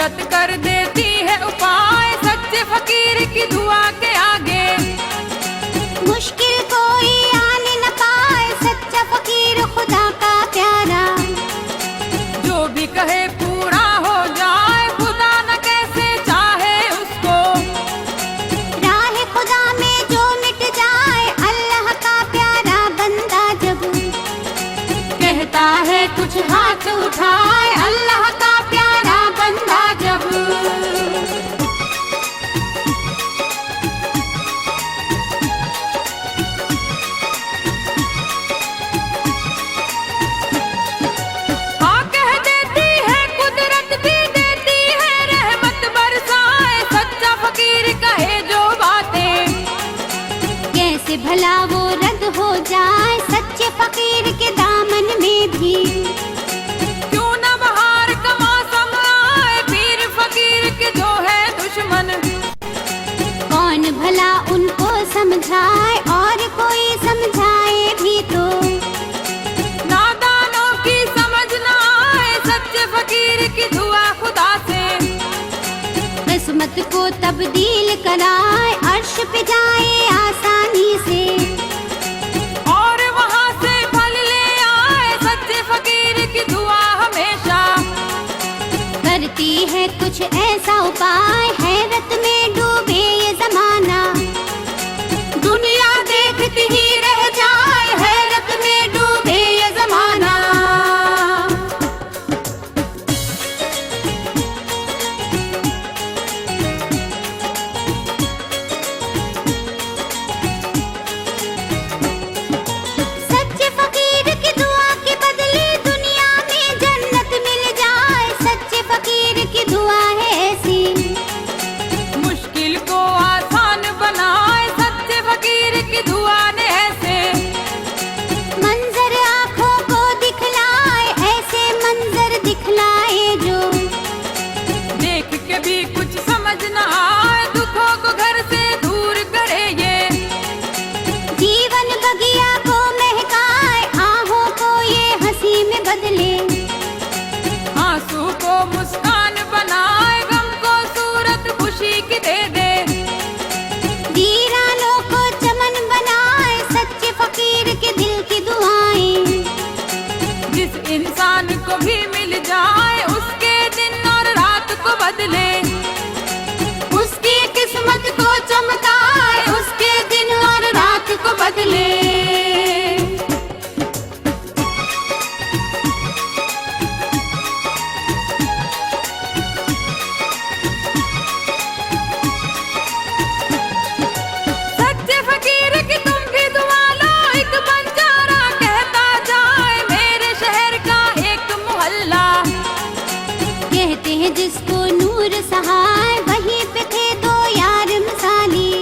कुदरत कर देती है उपाय सच्चे फकीर की दुआ के आगे। मुश्किल कोई आने न पाए, सच्चा फकीर खुदा का प्यारा। जो भी कहे पूरा हो जाए, खुदा न कैसे चाहे उसको। राह खुदा में जो मिट जाए, अल्लाह का प्यारा बंदा जब कहता है कुछ हाथ उठाए, अल्लाह का प्यारा बंदा जब। हाँ कह देती है कुदरत भी देती है रहमत बरसाए, सच्चा फकीर कहे जो बातें। कैसे भला वो रद्द हो जाए, सच्चे फकीर के दामन में भी। क्यों न बहार का मौसम आए, पीर फकीर के जो है दुश्मन। कौन भला उनको समझाए, और कोई समझाए भी तो। नादानों की समझ न आए, सच्चे फकीर की दुआ खुदा से। किस्मत को तब्दील कराए, अर्श पे जाए आसानी से। और वहाँ से फल ले आए, सच्चे फकीर की दुआ हमेशा करती है कुछ ऐसा उपाय, हैरत में डूबे ये जमाना। दुनिया देखती ही रह जाए, हैरत में डूबे ये जमाना। सच्चे फकीर की दुआ के बदले दुनिया में जन्नत मिल जाए, सच्चे फकीर की दुआ है ऐसी। मुश्किल को आसान बनाए, सच्चे फकीर की दुआ ने ऐसे। मंजर आँखों को दिखलाए, ऐसे मंजर दिखलाए जो। देख के भी कुछ समझ न आए, दुखों को घर से दूर करे ये। जीवन बगिया को महकाए, आहों को ये हंसी में बदले। आंसू को मुस्कान बनाए, गम को सूरत खुशी की दे दे। वीरानों को चमन बनाए, सच्चे फकीर के दिल की दुआएं। जिस इंसान को भी मिल जाए, उसके दिन और रात को बदले। उसकी किस्मत को चमकाए, उसके दिन और रात को बदले। सच्चे फकीर की तुम भी दुआ लो, एक बंजारा कहता जाए मेरे शहर का एक मोहल्ला। कहते हैं जिसको नूर सहाय, वहीं पे थे दो यार मिसाली।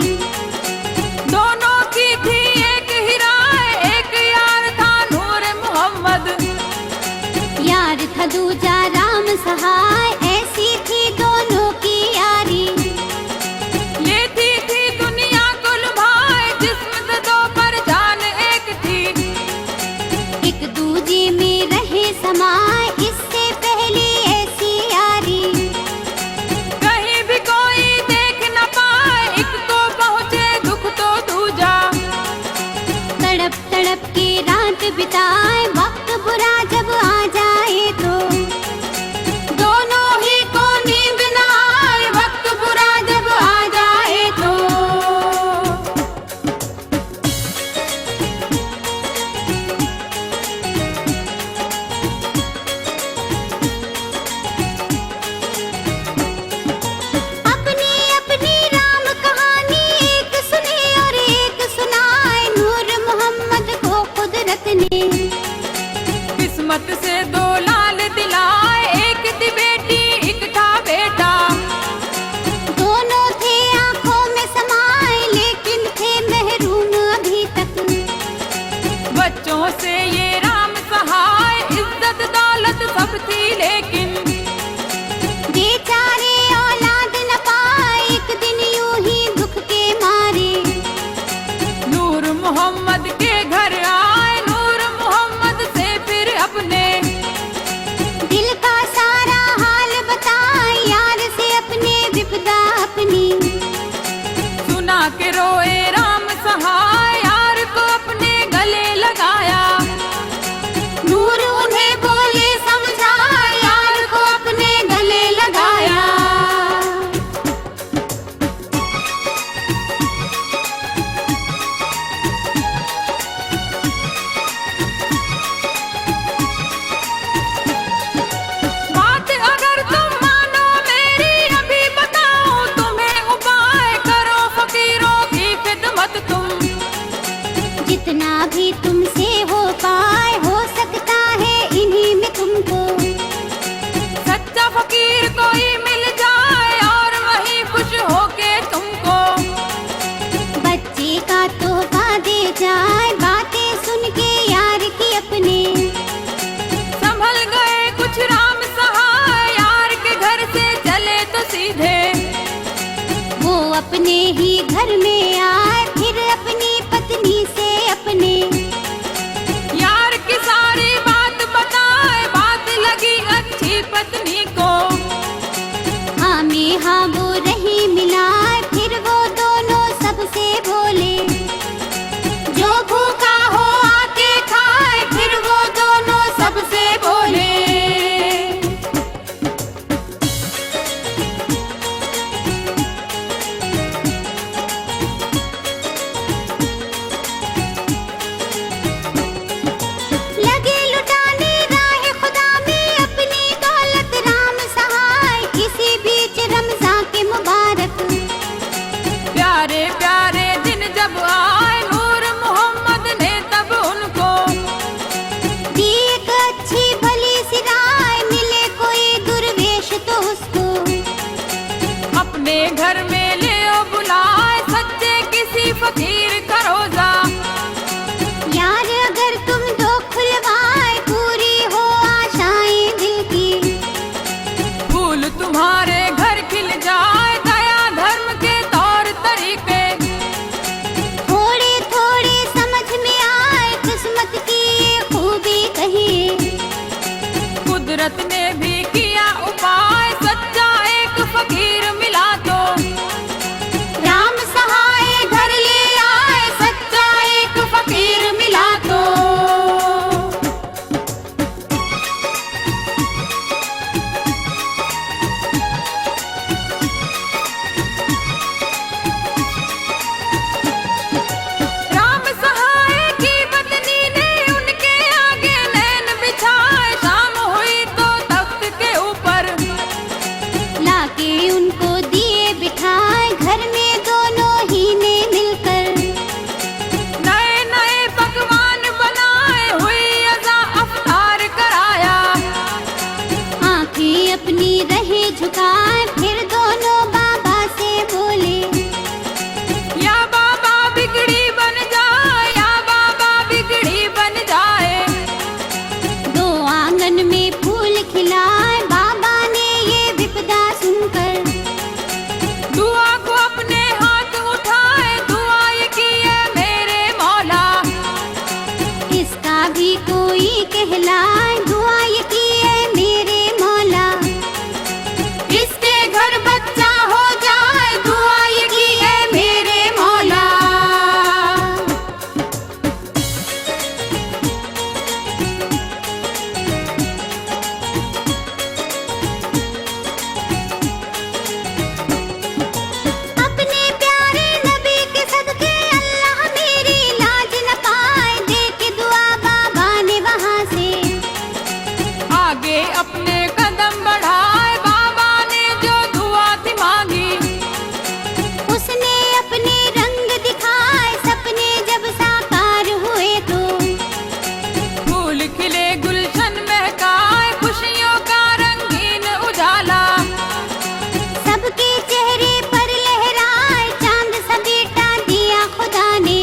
दोनों की थी एक ही राय, एक यार था नूर मोहम्मद। यार था दूजा राम सहाय, ऐसी थी दोनों की यारी। लेती थी दुनिया को लुभाए, जिस्म से दो पर जान एक थी। एक दूजे में रहे समाए, इससे पहले ऐसी यारी। कहीं भी कोई देख न पाए, एक को पहुँचे दुख तो दूजा। तड़प तड़प के रात बिताए, वक्त बुरा जब आ जाए तो। दोनों ही को नींद न आए, वक्त बुरा जब आ जाए तो। अपनी अपनी राम कहानी एक सुने और एक सुनाए, नूर मोहम्मद को कुदरत ने। किस्मत से दो लाल दिलाए, एक थी बेटी एक था बेटा। दोनों थे आंखों में समाए, लेकिन थे महरूम अभी तक। बच्चों से ये राम सहाय, इज्जत दौलत सब थी लेकिन। बेचारे औलाद न पाए, एक दिन यूं ही दुख के मारे। नूर मोहम्मद के घर आए, नूर मोहम्मद से फिर अपने। दिल का सारा हाल बताए, यार अपने ही घर में आए, फिर अपनी पत्नी से अपने यार की सारी बात बताए, बात लगी अच्छी पत्नी को। हाँ में हाँ वो रही मिलाए, फिर वो दोनों सबसे बोले, जो भूखा हो आके खाए, फिर वो दोनों सबसे बोले। लगे लुटाने राह खुदा में अपनी दौलत राम सहाय, इसी बीच रमजान के मुबारक प्यारे प्यारे दिन जब आए, नूर मोहम्मद ने तब उनको दी एक अच्छी भली सी राय, मिले कोई दुर्वेश तो उसको अपने घर में ले ओ बुलाए, सच्चे किसी फकीर का रोजा। यार अगर तुम दो खुलवाए, पूरी हो आशाएं दिल की, फूल तुम्हारे घर खिल जाए, दया धर्म के तौर तरीके। थोड़े थोड़े समझ में आए, किस्मत की ये खूबी कहिए, कुदरत ने भी किया उपाय, सच्चा एक फकीर मिला तो राम सहाय घर ले आए, सच्चा एक फकीर मिला तो। राम सहाय की पत्नी ने उनके आगे नैन बिछाए, शाम हुई तो तख्त के ऊपर लाके उनको दिए बिठाए, घर में दोनों ही ने मिलकर नए नए पकवान बनाए, हुई अज़ा अफ्तार कराया। आंखें अपनी रहे झुकाए, फिर दोनों बाबा से बोले, या बाबा बिगड़ी बन जाए, या बाबा बिगड़ी बन जाए। दो आंगन में फूल खिलाए, बाबा ने ये विपदा सुनकर दुआ को अपने हाथ उठाए, दुआ ये की है मेरे मौला। इसका भी कोई कहलाए, दुआ ये की है मेरे मौला। इसके घर बच्चा हो जाए, दुआ ये की है मेरे मौला। अपने प्यारे नबी के सदके अल्लाह मेरी लाज न पाए, दे के दुआ बाबा ने वहाँ से आगे अपने कदम बढ़ाए, बाबा ने जो दुआ थी मांगी, उसने अपने रंग दिखाए, सपने जब साकार हुए तो फूल खिले गुलशन महकाए, खुशियों का रंगीन उजाला। सबके चेहरे पर लहराए, चांद सा बेटा दिया खुदा ने,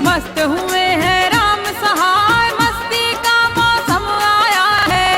मस्त हुए हैं राम सहाय, मस्ती का मौसम आया है।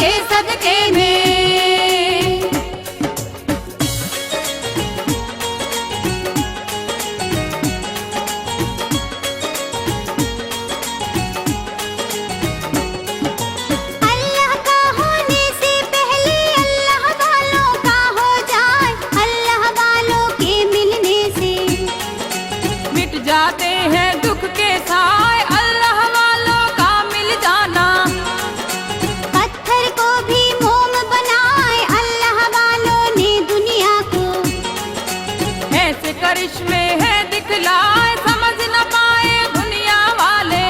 के सदके में। अल्लाह का होने से पहले अल्लाह वालों का हो जाए, अल्लाह वालों के मिलने से मिट जाते हैं दुख के साए, अल्लाह वालों का मिल जाना। पत्थर को भी मोम बनाए अल्लाह वालों ने दुनिया को, ऐसे करिश्मे है दिखलाए समझ न पाए दुनिया वाले।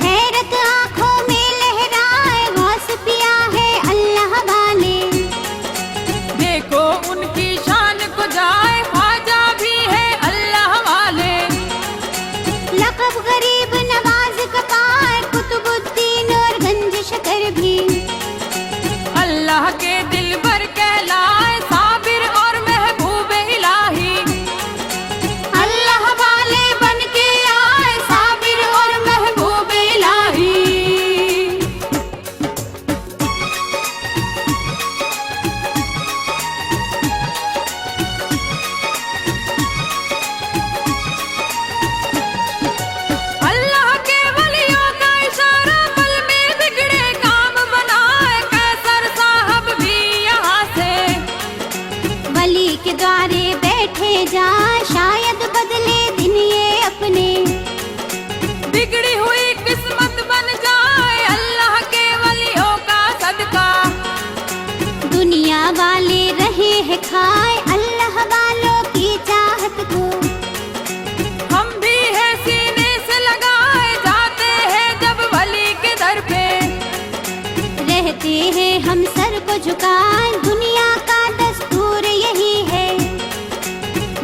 हैरत आंखों में लहराए गौस पिया है अल्लाह वाले। देखो उनकी शान को जाए, ख्वाजा भी है अल्लाह वाले। लक़ब गरीब नवाज का पाए, कुतुबुद्दीन और गंज शकर भी अल्लाह के दिल भर कहलाए, साबिर और महबूब इलाही। अल्लाह वाले बन के आए, साबिर और महबूब इलाही। अल्लाह के वलियों का इशारा पल में बिगड़े काम बनाए, कैसर साहब भी यहाँ से वली के द्वारे बैठे जाए, शायद बदले दिन ये अपने। बिगड़ी हुई किस्मत बन जाए, अल्लाह के वलियों का सदका। दुनिया वाले रहे हैं खाए अल्लाह वालों की चाहत को। हम भी है सीने से लगाए, जाते हैं जब वली के दर पे। रहते हैं हम सर को झुकाए, दुनिया का दस्तूर यही है।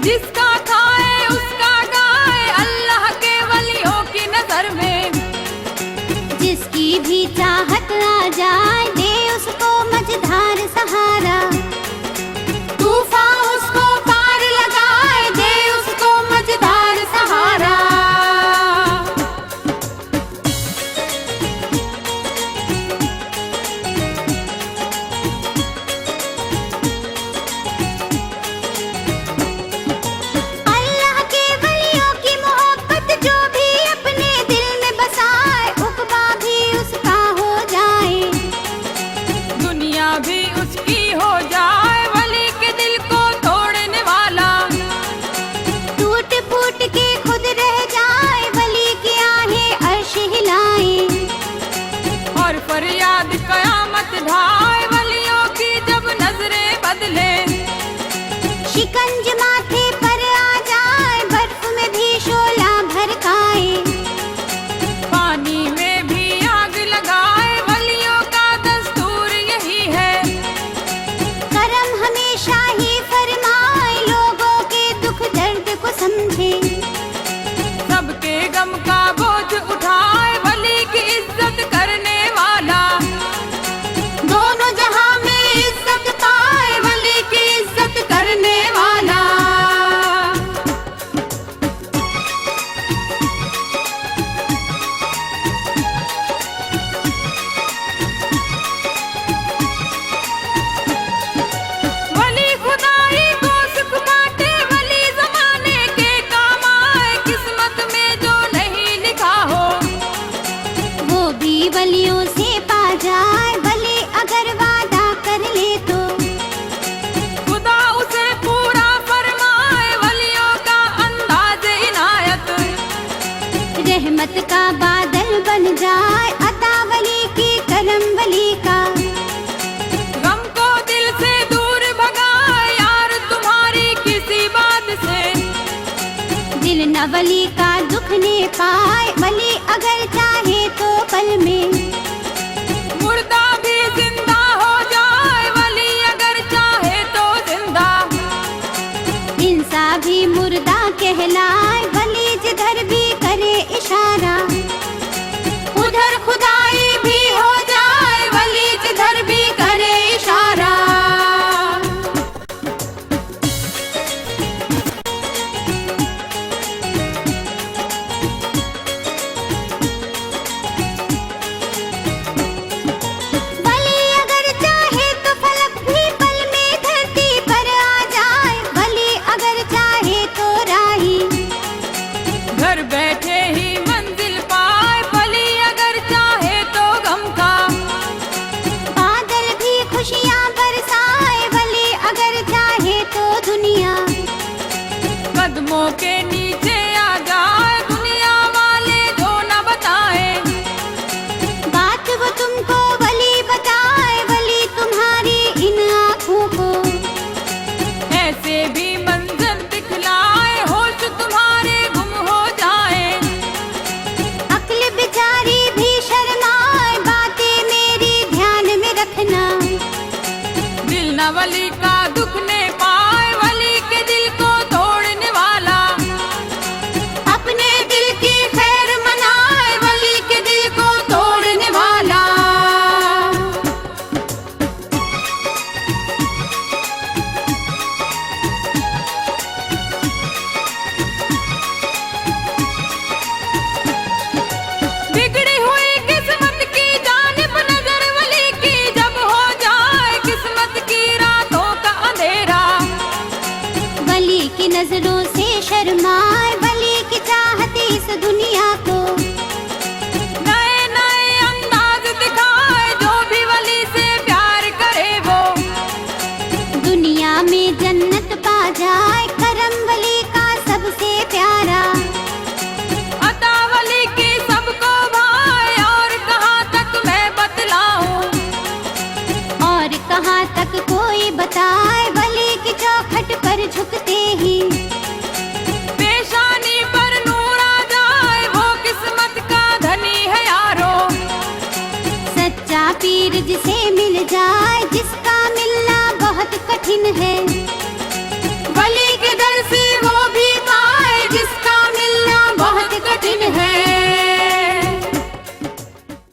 जिसका खाए उसका गाए, अल्लाह के वलियों की नजर में। जिसकी भी चाहत आ जाए, दे उसको मझधार सहारा। तूफान उसको पार लगाए, दे उसको मझधार सहारा। अल्लाह के वलियों की मोहब्बत जो भी अपने दिल में बसाए, उक़बा भी उसका हो जाए। दुनिया भी उसकी हो जाए, वली के दिल को तोड़ने वाला। टूट फूट के खुद रह जाए, वली की आहें अर्श हिलाए। और फरियाद कयामत ढाए, वलियों की जब नजरें बदले। शिकंज माथे पर आ जाए, बर्फ में भी शोला भड़काए। पानी में भी आग लगाए, वलियों का दस्तूर यही है। करम हमेशा ही फरमाए, लोगों के दुख दर्द को समझे। सबके गम का बोझ उठाए, वली की इज्जत करने वाला। दोनों जहां में इज्जत पाए, वली की इज्जत करने वाला। वली खुदाई को सुख बांटे, वली जमाने के काम आए, किस्मत में जो नहीं लिखा हो वो भी वलियों से पा जाए, वली अगर वादा कर ले तो। खुदा उसे पूरा फरमाए, वलियों का अंदाज इनायत। रहमत का बादल बन जाए, अता वली की करम वली का। गम को दिल से दूर भगाए, यार तुम्हारी किसी बात से। दिल न वली का दुख ने पाए, वली अगर चाहे तो पल में। मुर्दा भी जिंदा हो जाए, वली अगर चाहे तो जिंदा। इंसा भी मुर्दा कहलाए, वली जिधर भी करे इशारा। उधर खुदाई भी हो जाए, वली जिधर भी करे इशारा। जिसे मिल जाए, जिसका मिलना बहुत कठिन है।